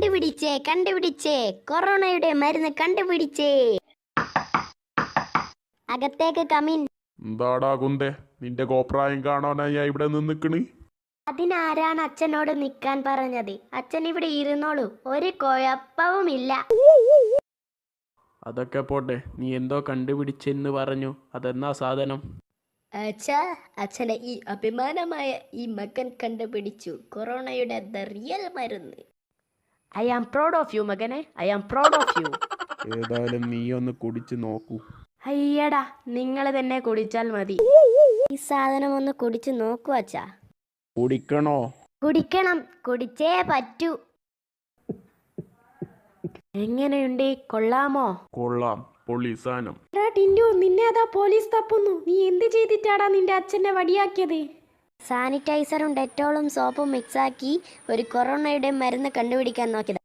കണ്ടുപിടിച്ചേ കൊറോണയുടെ മരുന്ന് കണ്ടുപിടിച്ചേ. അകത്തേക്ക് കമിൻ. എന്താടാ കുന്തേ, നിന്റെ കോപ്രായം കാണാനായി ഞാൻ ഇവിടെ നിന്നിക്കണ്. അതിനാരാണ് അച്ഛനോട് നിൽക്കാൻ പറഞ്ഞത്? അച്ഛൻ ഇവിടെ ഇരുന്നോളൂ, ഒരു കുഴപ്പവുമില്ല. അതൊക്കെ പോട്ടെ, നീ എന്തോ കണ്ടുപിടിച്ചെന്ന് പറഞ്ഞു. അതെന്നാ സാധനം? അച്ഛനെ ഈ അഭിമാനമായ ഈ മകൻ കണ്ടുപിടിച്ചു കൊറോണയുടെ ദ റിയൽ മരുന്ന്. I am proud of you മകനെ, I am proud of you. ഏതായാലും നീ ഒന്ന് കുടിച്ച് നോക്കൂ. അയ്യടാ, നിങ്ങൾ തന്നെ കുടിച്ചാൽ മതി. ഈ സാധനം ഒന്ന് കുടിച്ചു നോക്കൂ അച്ഛാ. കുടിക്കണോ? കുടിക്കണം, കുടിച്ചേ പറ്റൂ. എങ്ങനെയുണ്ട്, കൊള്ളാമോ? കൊള്ളാം, പൊളി സാധനം. ടിൻഡു, നിന്നെ അതാ പോലീസ് തപ്പുന്നു. നീ എന്ത് ചെയ്തിട്ടാടാ നിന്റെ അച്ഛനെ വടിയാക്കിയത്? സാനിറ്റൈസറും ഡെറ്റോളും സോപ്പും മിക്സാക്കി ഒരു കൊറോണയുടെ മരുന്ന് കണ്ടുപിടിക്കാൻ നോക്കിയത്.